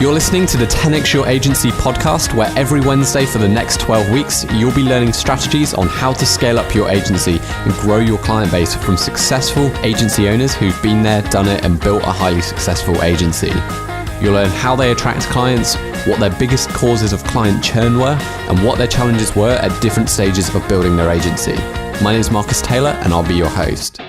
You're listening to the 10x Your Agency podcast, where every Wednesday for the next 12 weeks, you'll be learning strategies on how to scale up your agency and grow your client base from successful agency owners who've been there, done it, and built a highly successful agency. You'll learn how they attract clients, what their biggest causes of client churn were, and what their challenges were at different stages of building their agency. My name is Marcus Taylor, and I'll be your host.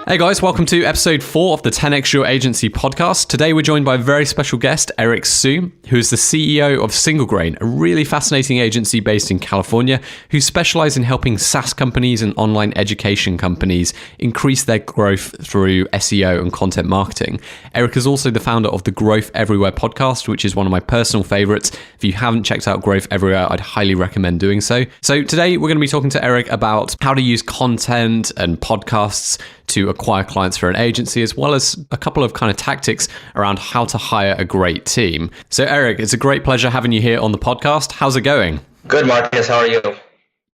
Hey guys, welcome to episode 4 of the 10x Your Agency podcast. Today we're joined by a very special guest, Eric Su, who is the CEO of SingleGrain, a really fascinating agency based in California who specialize in helping SaaS companies and online education companies increase their growth through SEO and content marketing. Eric is also the founder of the Growth Everywhere podcast, which is one of my personal favorites. If you haven't checked out Growth Everywhere, I'd highly recommend doing so. So today we're going to be talking to Eric about how to use content and podcasts to acquire clients for an agency, as well as a couple of kind of tactics around how to hire a great team. So Eric, it's a great pleasure having you here on the podcast. How's it going? Good, Marcus. How are you?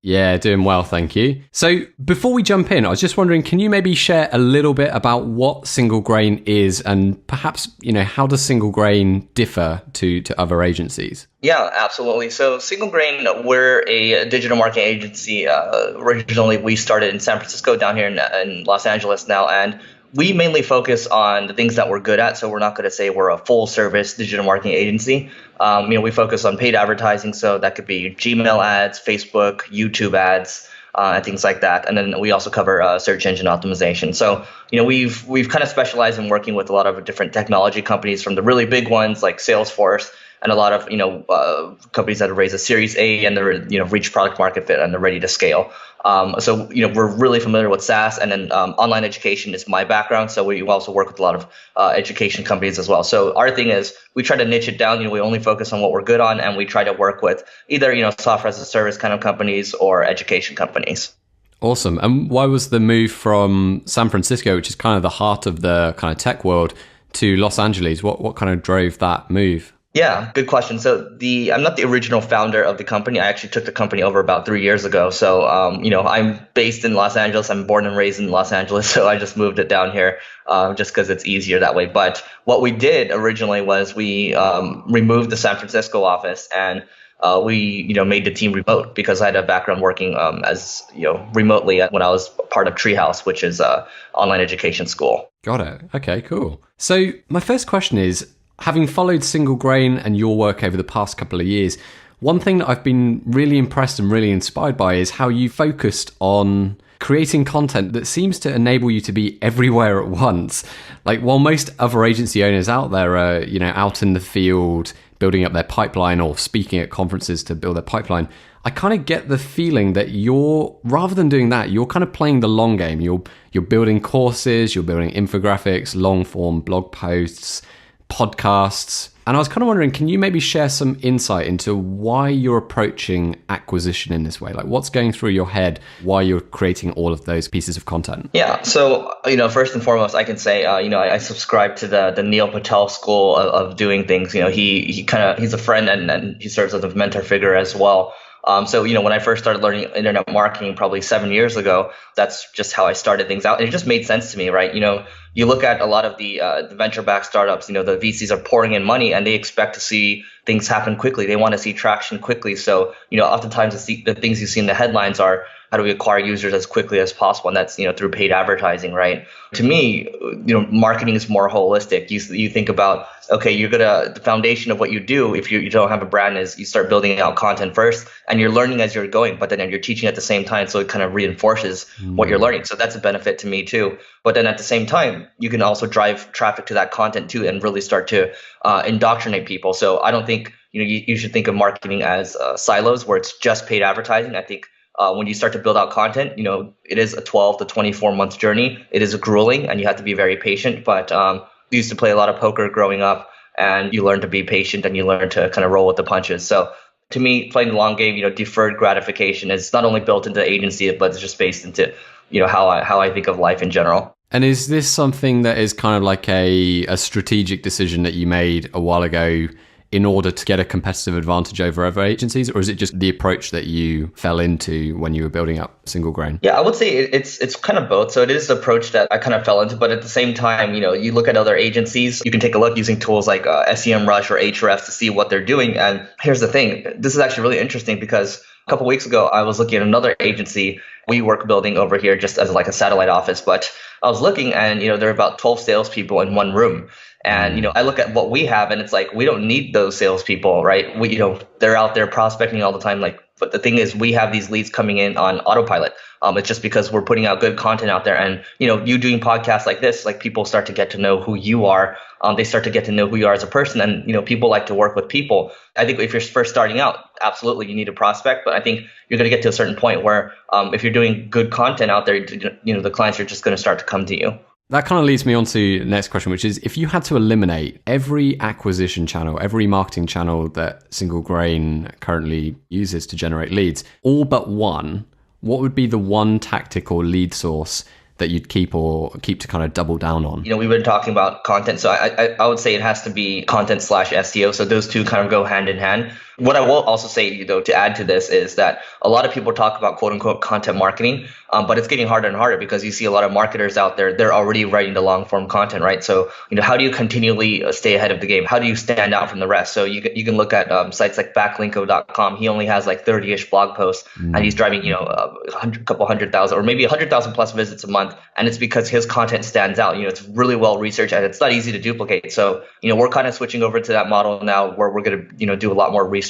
Yeah, doing well, thank you. So before we jump in, I was just wondering, can you maybe share a little bit about what SingleGrain is and perhaps, how does SingleGrain differ to other agencies? Yeah, absolutely. So SingleGrain, we're a digital marketing agency. Originally, we started in San Francisco, down here in Los Angeles now, and we mainly focus on the things that we're good at. So we're not going to say we're a full service digital marketing agency. We focus on paid advertising. So that could be Gmail ads, Facebook, YouTube ads, and things like that. And then we also cover search engine optimization. So, we've kind of specialized in working with a lot of different technology companies, from the really big ones like Salesforce, and a lot of companies that have raised a Series A and they're reached product market fit and they're ready to scale. So we're really familiar with SaaS, and then online education is my background. So we also work with a lot of education companies as well. So our thing is we try to niche it down. We only focus on what we're good on, and we try to work with either software as a service kind of companies or education companies. Awesome. And why was the move from San Francisco, which is kind of the heart of the kind of tech world, to Los Angeles? What kind of drove that move? Yeah, good question. So I'm not the original founder of the company. I actually took the company over about 3 years ago. So, I'm based in Los Angeles. I'm born and raised in Los Angeles. So I just moved it down here just because it's easier that way. But what we did originally was we removed the San Francisco office, and we made the team remote, because I had a background working as remotely when I was part of Treehouse, which is an online education school. Got it. Okay, cool. So my first question is, having followed SingleGrain and your work over the past couple of years, one thing that I've been really impressed and really inspired by is how you focused on creating content that seems to enable you to be everywhere at once. Like, while most other agency owners out there are, out in the field building up their pipeline or speaking at conferences to build their pipeline, I kind of get the feeling that rather than doing that, you're kind of playing the long game. You're building courses, you're building infographics, long form blog posts, podcasts. And I was kind of wondering, can you maybe share some insight into why you're approaching acquisition in this way? Like, what's going through your head while you're creating all of those pieces of content? Yeah. So, first and foremost, I can say, I subscribe to the Neil Patel school of doing things. He's a friend, and he serves as a mentor figure as well. So, when I first started learning internet marketing probably 7 years ago, that's just how I started things out. And it just made sense to me, right? You look at a lot of the venture-backed startups, the VCs are pouring in money, and they expect to see things happen quickly. They want to see traction quickly. So, oftentimes the things you see in the headlines are, how do we acquire users as quickly as possible? And that's, through paid advertising, right? To me, marketing is more holistic. You think about, okay, the foundation of what you do, if you don't have a brand, is you start building out content first, and you're learning as you're going, but then you're teaching at the same time. So it kind of reinforces what you're learning. So that's a benefit to me too. But then at the same time, you can also drive traffic to that content too, and really start to indoctrinate people. So I don't think, you should think of marketing as silos where it's just paid advertising. I think when you start to build out content, it is a 12 to 24 month journey. It is grueling, and you have to be very patient. But we used to play a lot of poker growing up, and you learn to be patient, and you learn to kind of roll with the punches. So to me, playing the long game, deferred gratification is not only built into the agency, but it's just based into, how I think of life in general. And is this something that is kind of like a strategic decision that you made a while ago in order to get a competitive advantage over other agencies? Or is it just the approach that you fell into when you were building up SingleGrain? Yeah, I would say it's kind of both. So it is the approach that I kind of fell into, but at the same time, you look at other agencies, you can take a look using tools like SEMrush or Ahrefs to see what they're doing. And here's the thing, this is actually really interesting because a couple weeks ago, I was looking at another agency we work building over here just as like a satellite office, but I was looking and, there are about 12 salespeople in one room. And, I look at what we have and it's like, we don't need those salespeople, right? They're out there prospecting all the time. But the thing is, we have these leads coming in on autopilot. It's just because we're putting out good content out there. And, you doing podcasts like this, like people start to get to know who you are. They start to get to know who you are as a person. And, people like to work with people. I think if you're first starting out, absolutely, you need a prospect. But I think you're going to get to a certain point where if you're doing good content out there, the clients are just going to start to come to you. That kind of leads me on to the next question, which is if you had to eliminate every acquisition channel, every marketing channel that SingleGrain currently uses to generate leads, all but one, what would be the one tactic or lead source that you'd keep to kind of double down on? We've been talking about content. So I would say it has to be content / SEO. So those two kind of go hand in hand. What I will also say, to add to this is that a lot of people talk about quote unquote content marketing, but it's getting harder and harder because you see a lot of marketers out there, they're already writing the long form content, right? So, how do you continually stay ahead of the game? How do you stand out from the rest? So you can look at sites like backlinko.com. He only has like 30-ish blog posts and he's driving, a couple 100,000 or maybe 100,000 plus visits a month. And it's because his content stands out. It's really well researched and it's not easy to duplicate. So, we're kind of switching over to that model now where we're going to, do a lot more research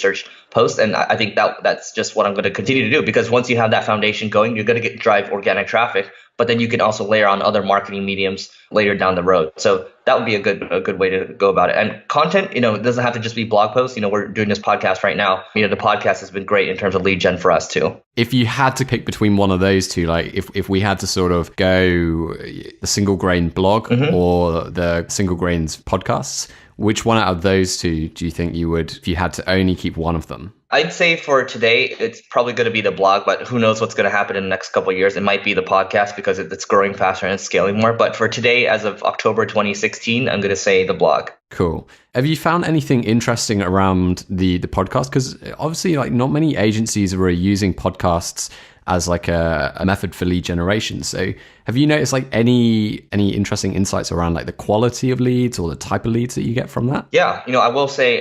posts. And I think that's just what I'm going to continue to do because once you have that foundation going, you're going to drive organic traffic, but then you can also layer on other marketing mediums later down the road. So that would be a good way to go about it. And content, it doesn't have to just be blog posts. We're doing this podcast right now. The podcast has been great in terms of lead gen for us too. If you had to pick between one of those two, like if we had to sort of go the SingleGrain blog or the SingleGrain's podcasts, which one out of those two do you think you would, if you had to only keep one of them? I'd say for today, it's probably going to be the blog, but who knows what's going to happen in the next couple of years. It might be the podcast because it's growing faster and it's scaling more. But for today, as of October 2016, I'm going to say the blog. Cool. Have you found anything interesting around the podcast? Because obviously, not many agencies are using podcasts as like a method for lead generation. So have you noticed any interesting insights around the quality of leads or the type of leads that you get from that? Yeah, I will say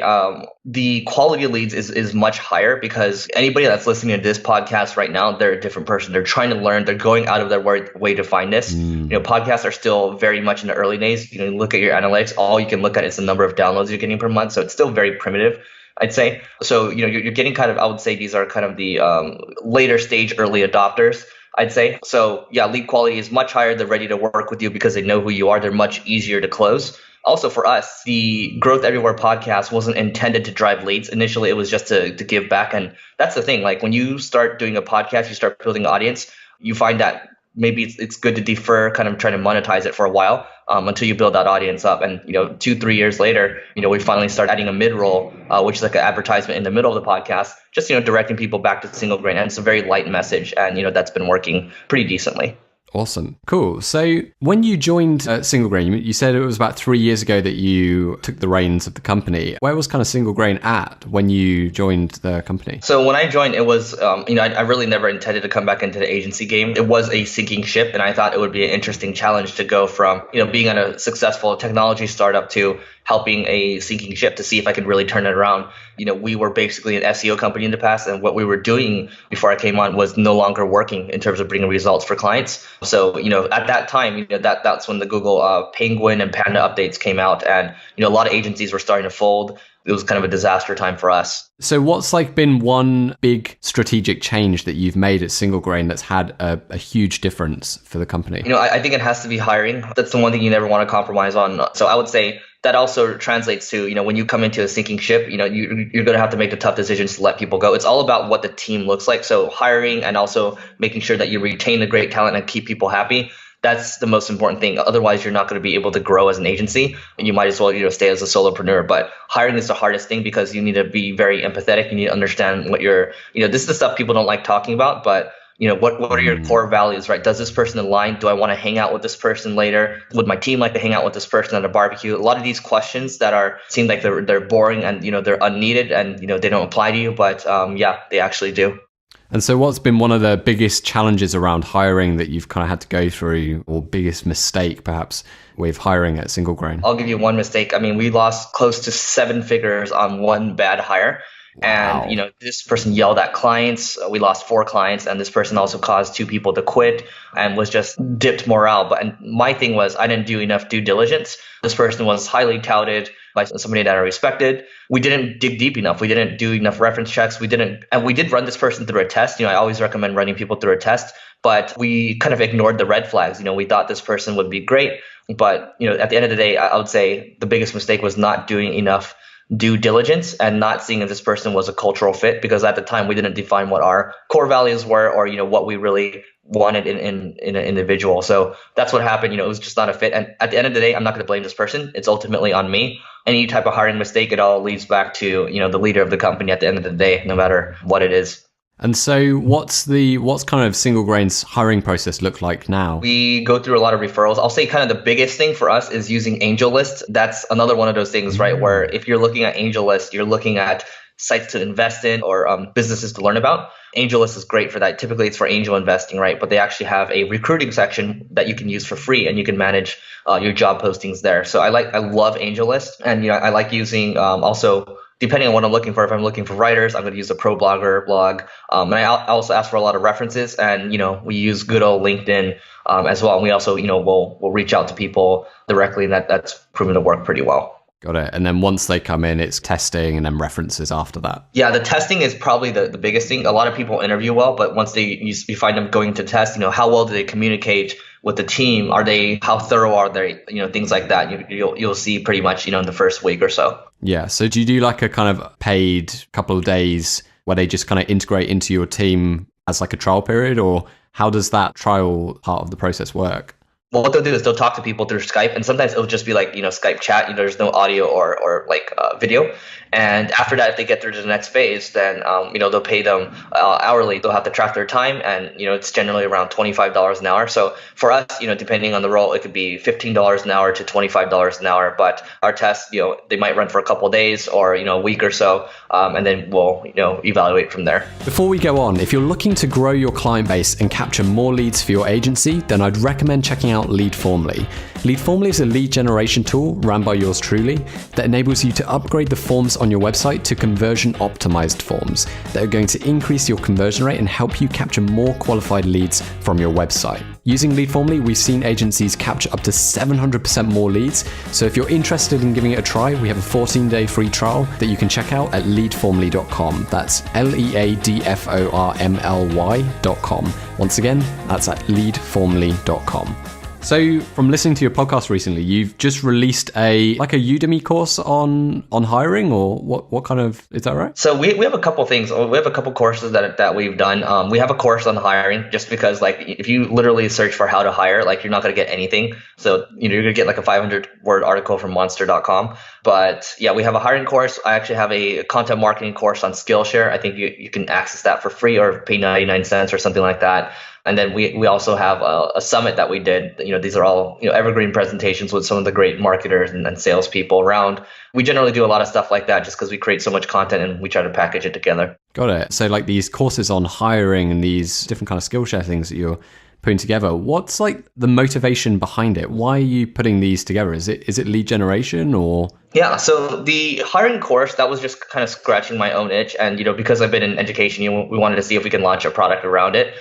the quality of leads is much higher because anybody that's listening to this podcast right now, they're a different person. They're trying to learn. They're going out of their way to find this. Podcasts are still very much in the early days. Look at your analytics. All you can look at is the number of downloads you're getting per month. So it's still very primitive, I'd say. So, you're getting kind of, I would say these are kind of the later stage early adopters, I'd say. So yeah, lead quality is much higher. They're ready to work with you because they know who you are. They're much easier to close. Also for us, the Growth Everywhere podcast wasn't intended to drive leads. Initially, it was just to give back. And that's the thing. When you start doing a podcast, you start building an audience, you find that maybe it's good to defer, kind of trying to monetize it for a while until you build that audience up. And 2-3 years later, we finally start adding a mid-roll, which is like an advertisement in the middle of the podcast, just directing people back to SingleGrain. And it's a very light message, and that's been working pretty decently. Awesome. Cool. So when you joined SingleGrain, you said it was about 3 years ago that you took the reins of the company. Where was kind of SingleGrain at when you joined the company? So when I joined, it was, I really never intended to come back into the agency game. It was a sinking ship, and I thought it would be an interesting challenge to go from, being on a successful technology startup to helping a sinking ship to see if I could really turn it around. We were basically an SEO company in the past, and what we were doing before I came on was no longer working in terms of bringing results for clients. So, at that time, that's when the Google Penguin and Panda updates came out, and, a lot of agencies were starting to fold. It was kind of a disaster time for us. So what's been one big strategic change that you've made at SingleGrain that's had a huge difference for the company? I think it has to be hiring. That's the one thing you never want to compromise on. So I would say that also translates to, when you come into a sinking ship, you're going to have to make the tough decisions to let people go. It's all about what the team looks like. So hiring and also making sure that you retain the great talent and keep people happy. That's the most important thing. Otherwise, you're not going to be able to grow as an agency, and you might as well, stay as a solopreneur. But hiring is the hardest thing because you need to be very empathetic. You need to understand what this is the stuff people don't like talking about, but what are your core values, right? Does this person align? Do I want to hang out with this person later? Would my team like to hang out with this person at a barbecue? A lot of these questions that seem like they're boring and they're unneeded and they don't apply to you, but yeah, they actually do. And so what's been one of the biggest challenges around hiring that you've kind of had to go through, or biggest mistake perhaps with hiring at SingleGrain? I'll give you one mistake. I mean, we lost close to 7 figures on one bad hire. Wow. And this person yelled at clients. We lost 4 clients, and this person also caused 2 people to quit and was just dipped morale. And my thing was I didn't do enough due diligence. This person was highly touted by somebody that I respected. We didn't dig deep enough. We didn't do enough reference checks. We did run this person through a test. I always recommend running people through a test, but we kind of ignored the red flags. We thought this person would be great, but at the end of the day, I would say the biggest mistake was not doing enough due diligence and not seeing if this person was a cultural fit, because at the time we didn't define what our core values were or what we really wanted in an individual. So that's what happened. It was just not a fit. And at the end of the day, I'm not going to blame this person. It's ultimately on me. Any type of hiring mistake, it all leads back to the leader of the company at the end of the day, no matter what it is. And so what's kind of SingleGrain's hiring process look like now? We go through a lot of referrals. I'll say kind of the biggest thing for us is using AngelList. That's another one of those things, right? Where if you're looking at AngelList, you're looking at sites to invest in or businesses to learn about. AngelList is great for that. Typically it's for angel investing, right? But they actually have a recruiting section that you can use for free, and you can manage your job postings there. So I love AngelList, and I like using also, depending on what I'm looking for. If I'm looking for writers, I'm going to use a ProBlogger blog. And I also ask for a lot of references, and we use good old LinkedIn as well. And we also we'll reach out to people directly, and that's proven to work pretty well. Got it. And then once they come in, it's testing and then references after that. Yeah, the testing is probably the biggest thing. A lot of people interview well, but once you find them going to test, how well do they communicate with the team? How thorough are they? Things like that. You'll see pretty much, in the first week or so. Yeah. So do you do like a kind of paid couple of days where they just kind of integrate into your team as like a trial period, or how does that trial part of the process work? Well, what they'll do is they'll talk to people through Skype, and sometimes it'll just be like, Skype chat. There's no audio or video. And after that, if they get through to the next phase, then, they'll pay them hourly. They'll have to track their time, and, it's generally around $25 an hour. So for us, depending on the role, it could be $15 an hour to $25 an hour. But our tests, they might run for a couple of days or, a week or so, and then we'll, evaluate from there. Before we go on, if you're looking to grow your client base and capture more leads for your agency, then I'd recommend checking out Leadformly. Leadformly is a lead generation tool run by yours truly that enables you to upgrade the forms on your website to conversion optimized forms that are going to increase your conversion rate and help you capture more qualified leads from your website. Using Leadformly, we've seen agencies capture up to 700% more leads. So if you're interested in giving it a try, we have a 14-day free trial that you can check out at leadformly.com. That's leadformly.com. Once again, that's at leadformly.com. So from listening to your podcast recently, you've just released a Udemy course on hiring, or what kind of, is that right? So we have a couple things. We have a couple courses that we've done. We have a course on hiring just because if you literally search for how to hire, you're not going to get anything. So you're going to get a 500-word article from monster.com. But yeah, we have a hiring course. I actually have a content marketing course on Skillshare. I think you can access that for free or pay 99 cents or something like that. And then we also have a summit that we did. These are all evergreen presentations with some of the great marketers and salespeople around. We generally do a lot of stuff like that just because we create so much content and we try to package it together. Got it. So these courses on hiring and these different kind of Skillshare things that you're putting together, what's the motivation behind it? Why are you putting these together? Is it lead generation or? Yeah, so the hiring course, that was just kind of scratching my own itch. And, because I've been in education, we wanted to see if we can launch a product around it.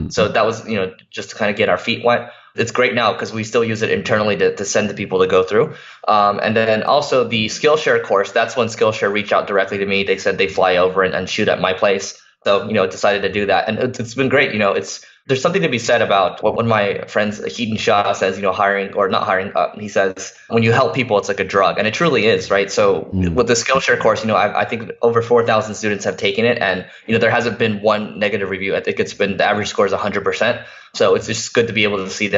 So that was, just to kind of get our feet wet. It's great now because we still use it internally to send to people to go through. And then also the Skillshare course, that's when Skillshare reached out directly to me. They said they fly over and shoot at my place. So, decided to do that. And it's been great. There's something to be said about what one of my friends, Heaton Shah, says, hiring or not hiring. He says, when you help people, it's like a drug. And it truly is, right? So with the Skillshare course, I think over 4,000 students have taken it. And, there hasn't been one negative review. I think the average score is 100%. So it's just good to be able to see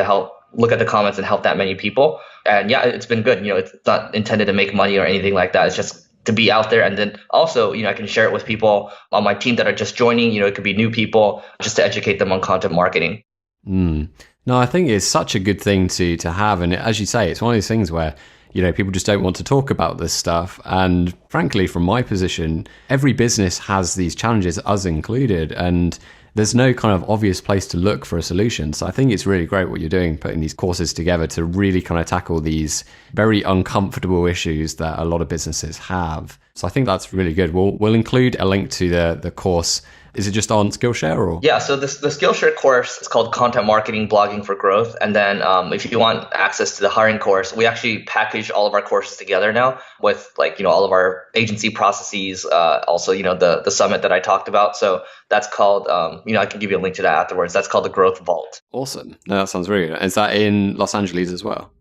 look at the comments and help that many people. And yeah, it's been good. It's not intended to make money or anything like that. It's just to be out there. And then also, I can share it with people on my team that are just joining. It could be new people, just to educate them on content marketing. No, I think it's such a good thing to have. And as you say, it's one of those things where, people just don't want to talk about this stuff. And frankly, from my position, every business has these challenges, us included. And there's no kind of obvious place to look for a solution. So I think it's really great what you're doing, putting these courses together to really kind of tackle these very uncomfortable issues that a lot of businesses have. So I think that's really good. We'll include a link to the course. Is it just on Skillshare or? Yeah, so the Skillshare course is called Content Marketing Blogging for Growth. And then if you want access to the hiring course, we actually package all of our courses together now with all of our agency processes, also, the summit that I talked about. So that's called, I can give you a link to that afterwards. That's called the Growth Vault. Awesome. No, that sounds really good. Is that in Los Angeles as well?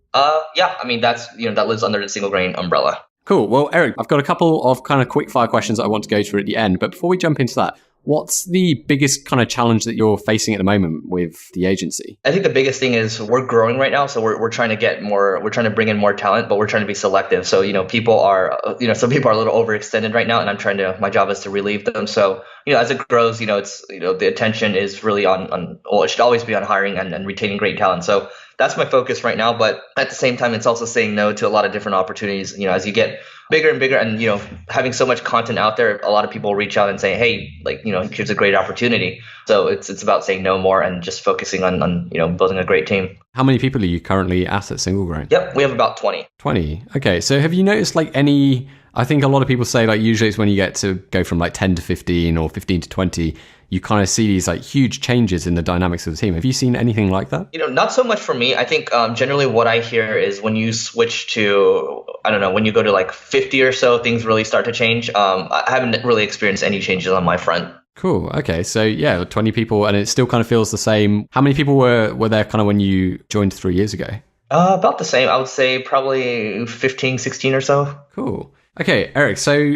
Yeah, that's, that lives under the SingleGrain umbrella. Cool. Well, Eric, I've got a couple of kind of quick fire questions that I want to go through at the end. But before we jump into that, what's the biggest kind of challenge that you're facing at the moment with the agency? I think the biggest thing is we're growing right now. So we're trying to get more, we're trying to bring in more talent, but we're trying to be selective. So, people are, some people are a little overextended right now, and my job is to relieve them. So, as it grows, it's, the attention is really on it should always be on hiring and retaining great talent. So that's my focus right now. But at the same time, it's also saying no to a lot of different opportunities. As you get bigger and bigger and, having so much content out there, a lot of people reach out and say, hey, here's a great opportunity. So it's about saying no more and just focusing on building a great team. How many people are you currently at SingleGrain? Yep, we have about 20. 20. Okay. So have you noticed I think a lot of people say usually it's when you get to go from 10 to 15 or 15 to 20, you kind of see these huge changes in the dynamics of the team. Have you seen anything like that? Not so much for me. I think generally what I hear is when you switch to, when you go to 50 or so, things really start to change. I haven't really experienced any changes on my front. Cool. Okay. So yeah, 20 people, and it still kind of feels the same. How many people were there kind of when you joined 3 years ago? About the same. I would say probably 15, 16 or so. Cool. Okay, Eric, so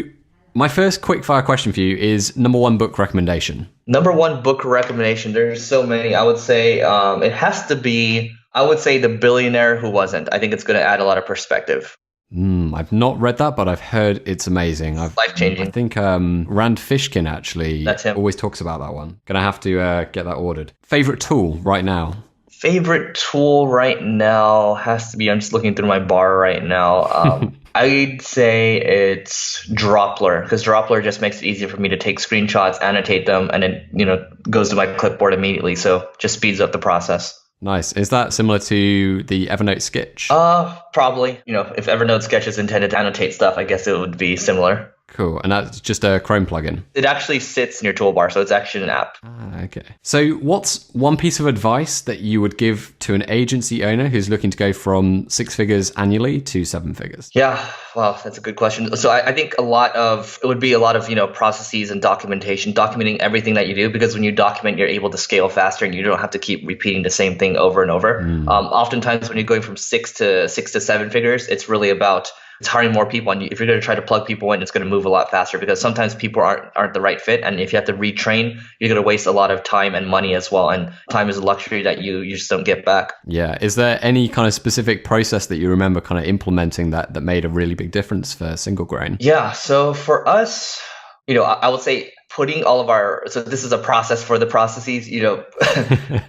my first quick fire question for you is number one book recommendation. Number one book recommendation. There's so many. I would say it has to be, The Billionaire Who Wasn't. I think it's going to add a lot of perspective. I've not read that, but I've heard it's amazing. Life-changing. I think Rand Fishkin actually That's him. Always talks about that one. Gonna have to get that ordered. Favorite tool right now? Favorite tool right now has to be, I'm just looking through my bar right now. I'd say it's Droppler, because Droppler just makes it easier for me to take screenshots, annotate them, and it goes to my clipboard immediately. So just speeds up the process. Nice. Is that similar to the Evernote Sketch? Probably. If Evernote Sketch is intended to annotate stuff, I guess it would be similar. Cool. And that's just a Chrome plugin? It actually sits in your toolbar, so it's actually an app. Okay. So what's one piece of advice that you would give to an agency owner who's looking to go from 6 figures annually to 7 figures? Yeah, well, that's a good question. So I think it would be a lot of, processes and documentation, documenting everything that you do, because when you document, you're able to scale faster and you don't have to keep repeating the same thing over and over. Oftentimes when you're going from 6 to 7 figures, it's really about hiring more people. And if you're going to try to plug people in, it's going to move a lot faster, because sometimes people aren't the right fit. And if you have to retrain, you're going to waste a lot of time and money as well. And time is a luxury that you just don't get back. Yeah. Is there any kind of specific process that you remember kind of implementing that made a really big difference for SingleGrain? Yeah. So for us, I would say putting all of so this is a process for the processes,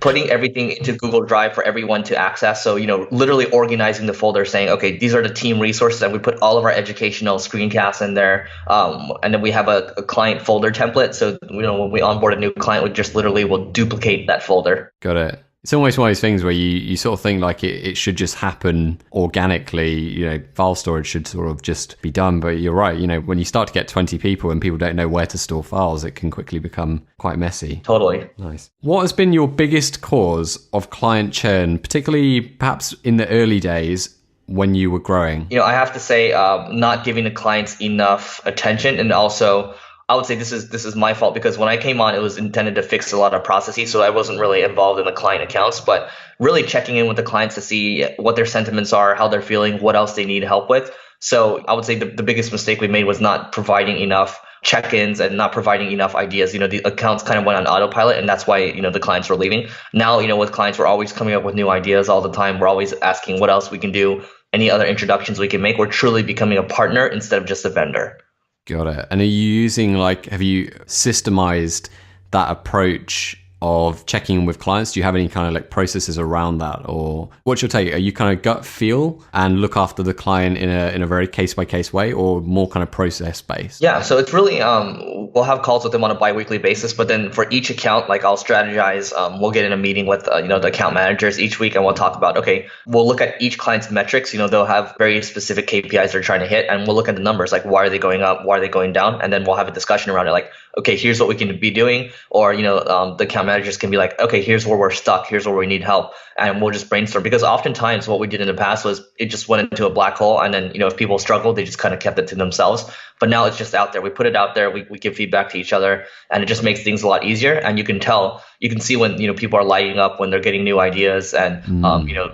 putting everything into Google Drive for everyone to access. So, literally organizing the folder, saying, okay, these are the team resources, and we put all of our educational screencasts in there. And then we have a client folder template. So, when we onboard a new client, we just literally will duplicate that folder. Got it. It's almost one of those things where you sort of think it should just happen organically, file storage should sort of just be done. But you're right, when you start to get 20 people and people don't know where to store files, it can quickly become quite messy. Totally. Nice. What has been your biggest cause of client churn, particularly perhaps in the early days when you were growing? I have to say not giving the clients enough attention, and also I would say this is my fault, because when I came on, it was intended to fix a lot of processes, so I wasn't really involved in the client accounts, but really checking in with the clients to see what their sentiments are, how they're feeling, what else they need help with. So I would say the biggest mistake we made was not providing enough check-ins and not providing enough ideas. The accounts kind of went on autopilot, and that's why, the clients were leaving. Now, with clients, we're always coming up with new ideas all the time. We're always asking what else we can do, any other introductions we can make. We're truly becoming a partner instead of just a vendor. Got it. And are you using have you systemized that approach of checking in with clients? Do you have any kind of processes around that, or what's your take? Are you kind of gut feel and look after the client in a very case by case way, or more kind of process based? Yeah, so it's really we'll have calls with them on a bi-weekly basis, but then for each account, I'll strategize. We'll get in a meeting with the account managers each week, and we'll talk about, okay, we'll look at each client's metrics. They'll have very specific KPIs they're trying to hit, and we'll look at the numbers, why are they going up, why are they going down, and then we'll have a discussion around it, okay, here's what we can be doing, or the account managers can be like, okay, here's where we're stuck, here's where we need help, and we'll just brainstorm. Because oftentimes what we did in the past was it just went into a black hole, and then if people struggled, they just kind of kept it to themselves. But now it's just out there. We put it out there. We give feedback to each other, and it just makes things a lot easier. And you can see when people are lighting up, when they're getting new ideas, and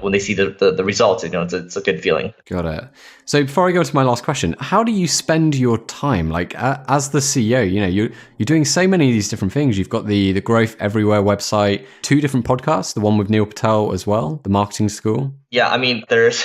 when they see the results. It's a good feeling. Got it. So before I go to my last question, how do you spend your time? As the CEO, you're doing so many of these different things. You've got the Growth Everywhere website, 2 different podcasts, the one with Neil Patel as well, the Marketing School. Yeah, I mean, there's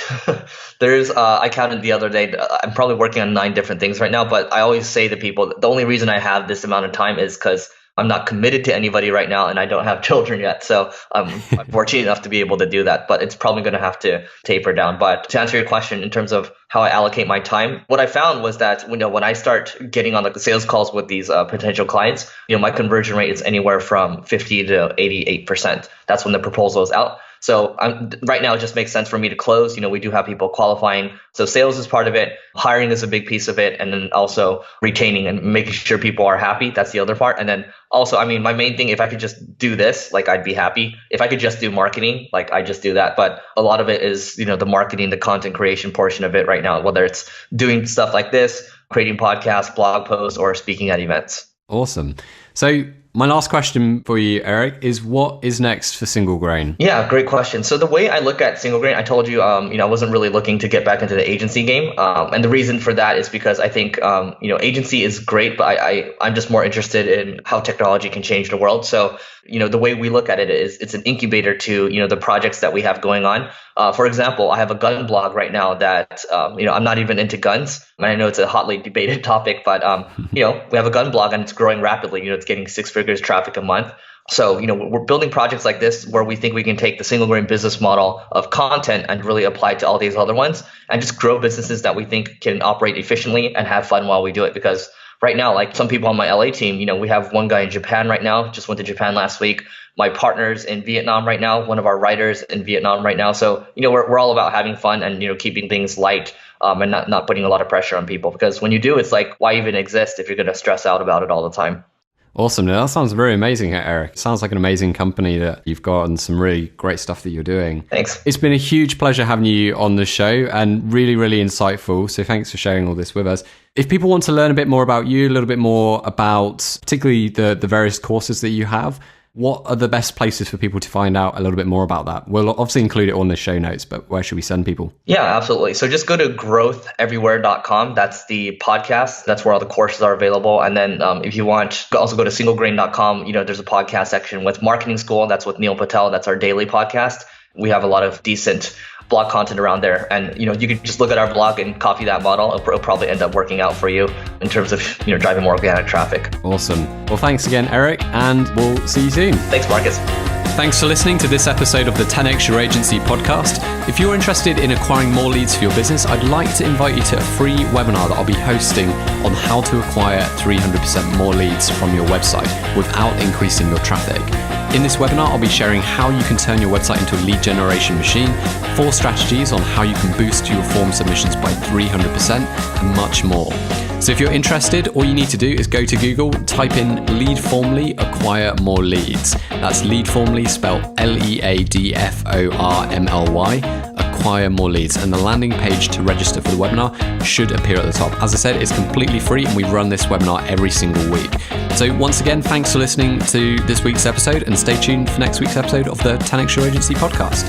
I counted the other day, I'm probably working on 9 different things right now, but I always say to people, the only reason I have this amount of time is because I'm not committed to anybody right now, and I don't have children yet. So I'm fortunate enough to be able to do that, but it's probably going to have to taper down. But to answer your question in terms of how I allocate my time, what I found was that when I start getting on the sales calls with these potential clients, my conversion rate is anywhere from 50 to 88%. That's when the proposal is out. So right now, it just makes sense for me to close. We do have people qualifying. So sales is part of it. Hiring is a big piece of it. And then also retaining and making sure people are happy. That's the other part. And then also, my main thing, if I could just do this, I'd be happy. If I could just do marketing, I just do that. But a lot of it is, the marketing, the content creation portion of it right now, whether it's doing stuff like this, creating podcasts, blog posts, or speaking at events. Awesome. So my last question for you, Eric, is what is next for SingleGrain? Yeah, great question. So the way I look at SingleGrain, I told you, I wasn't really looking to get back into the agency game. And the reason for that is because I think, agency is great, but I'm just more interested in how technology can change the world. So, the way we look at it is it's an incubator to, the projects that we have going on. For example, I have a gun blog right now that, I'm not even into guns. And I know it's a hotly debated topic, but, we have a gun blog and it's growing rapidly. It's getting 6 figures traffic a month. So, we're building projects like this where we think we can take the SingleGrain business model of content and really apply it to all these other ones and just grow businesses that we think can operate efficiently and have fun while we do it. Because right now, some people on my LA team, we have one guy in Japan right now, just went to Japan last week. My partner's in Vietnam right now, one of our writers in Vietnam right now. So, we're all about having fun and, keeping things light and not putting a lot of pressure on people. Because when you do, it's why even exist if you're going to stress out about it all the time? Awesome. Now, that sounds very amazing, Eric. It sounds like an amazing company that you've got and some really great stuff that you're doing. Thanks. It's been a huge pleasure having you on the show and really, really insightful. So thanks for sharing all this with us. If people want to learn a bit more about you, a little bit more about particularly the various courses that you have, what are the best places for people to find out a little bit more about that? We'll obviously include it on the show notes, but where should we send people? Yeah, absolutely. So just go to growtheverywhere.com. That's the podcast. That's where all the courses are available. And then if you want, also go to singlegrain.com. There's a podcast section with Marketing School. That's with Neil Patel. That's our daily podcast. We have a lot of decent blog content around there. And, you can just look at our blog and copy that model. It'll probably end up working out for you in terms of, driving more organic traffic. Awesome. Well, thanks again, Eric, and we'll see you soon. Thanks, Marcus. Thanks for listening to this episode of the 10X Your Agency podcast. If you're interested in acquiring more leads for your business, I'd like to invite you to a free webinar that I'll be hosting on how to acquire 300% more leads from your website without increasing your traffic. In this webinar, I'll be sharing how you can turn your website into a lead generation machine, 4 strategies on how you can boost your form submissions by 300%, and much more. So if you're interested, all you need to do is go to Google, type in Leadformly, acquire more leads. That's Leadformly, spelled Leadformly, acquire more leads. And the landing page to register for the webinar should appear at the top. As I said, it's completely free and we run this webinar every single week. So once again, thanks for listening to this week's episode and stay tuned for next week's episode of the 10X Your Agency podcast.